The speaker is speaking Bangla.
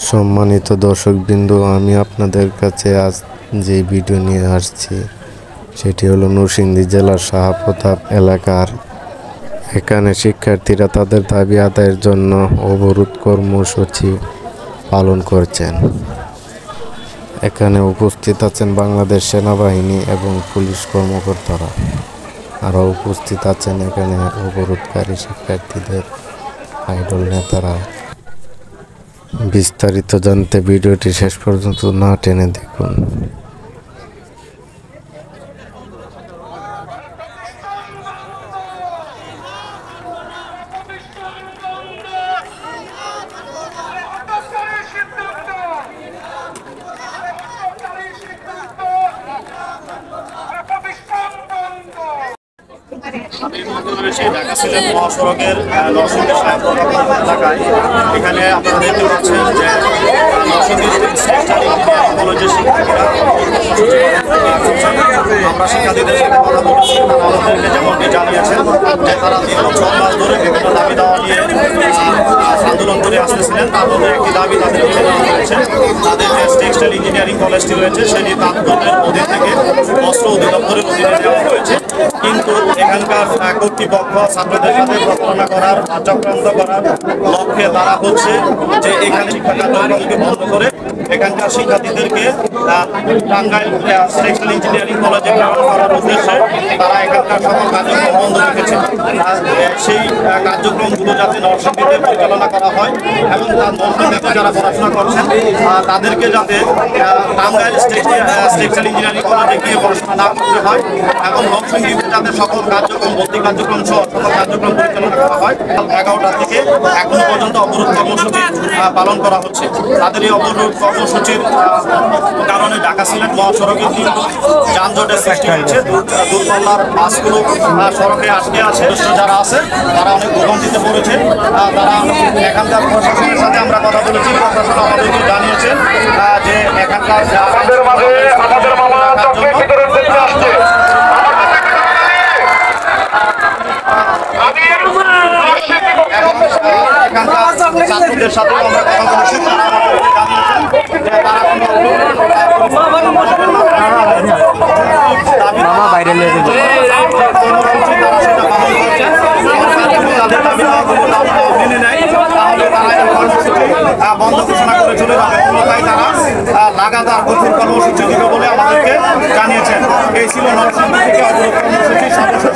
সম্মানিত দর্শকবৃন্দ, আমি আপনাদের কাছে আজ যে ভিডিও নিয়ে আসছি সেটি হলো নরসিংদী জেলার শাহপ্রতাপ এলাকার। এখানে শিক্ষার্থীরা তাদের দাবি আদায়ের জন্য অবরোধ কর্মসূচি পালন করছেন। এখানে উপস্থিত আছেন বাংলাদেশ সেনাবাহিনী এবং পুলিশ কর্মকর্তারা। আরও উপস্থিত আছেন এখানে অবরোধকারী শিক্ষার্থীদের আইডল নেতারা। বিস্তারিত জানতে ভিডিওটি শেষ পর্যন্ত না টেনে দেখুন। ঢাকা সিলেট মহাসড়কের নরসিংদী শাহপ্রতাপ এলাকায় এখানে আপনারা দেখতে পাচ্ছেন যে নরসিংদী কলেজের শিক্ষার্থীরা আমরা শিক্ষার্থীদের সাথে কথা বলেছি। আমাদেরকে যেমনটি জানিয়েছেন যে তারা দীর্ঘ 6 মাস ধরে বিভিন্ন দাবি দেওয়া নিয়ে আন্দোলন করে আসতেছিলেন। তার মধ্যে একটি দাবি তাদের রয়েছে, তাদের যে টেক্সটাইল ইঞ্জিনিয়ারিং কলেজটি রয়েছে সেটি তাৎপর্যের অধীন থেকে বস্ত্র অধিদপ্তরের অধীনে দেওয়া হয়েছে। কিন্তু এখানকার কর্তৃপক্ষ ছাত্রদের সাথে প্রতারণা করার চক্রান্ত করার লক্ষ্যে তারা হচ্ছে যে এখানে শিক্ষা কার্যক্রমকে বন্ধ করে এখানকার শিক্ষার্থীদেরকে টাঙ্গাইল টেক্সটাইল ইঞ্জিনিয়ারিং কলেজে প্রেরণ করার উদ্দেশ্যে তারা এখানকার সকল কার্যক্রম বন্ধ রেখেছে। সেই কার্যক্রমগুলো যাতে নরসিংদীতে পরিচালনা করা হয় এবং নরসিংদীতে যারা পড়াশোনা করছেন তাদেরকে যাতে টাঙ্গাইল টেক্সটাইল ইঞ্জিনিয়ারিং কলেজে গিয়ে পড়াশোনা না করতে হয় এবং নরসিংদীতে যাতে সকল কার্যক্রম ভর্তি কার্যক্রম সহ সকল কার্যক্রম পরিচালনা করা হয়। 11টা থেকে এখনো পর্যন্ত অবরোধ কর্মসূচি পালন করা হচ্ছে। তাদের এই অবরোধ কর্মসূচির কারণে ঢাকা সিলেট মহাসড়কে যানজটের সৃষ্টি হয়েছে। দূরপাল্লার বাসগুলো সড়কে আটকে আছে। যারা আছে তারা অনেক ভোগান্তিতে পড়েছে। তারা এখানকার প্রশাসনের সাথে আমরা কথা বলেছি, প্রশাসন আমাদেরকে জানিয়েছেন যে এখানকার ছাত্রদের সাথে আমরা কথা বলেছি, তারা আমাদেরকে জানিয়েছেন যে তারা বাইরে নিয়ে মেনে নেয় তাহলে তারা বন্ধ ঘোষণা করে চলে যাবে। তাই তারা লাগাতার কঠিন কর্মসূচি দিবে বলে আমাদেরকে জানিয়েছেন। এই ছিল নরসিংদী থেকে অবরোধ কর্মসূচি সর্বশেষ।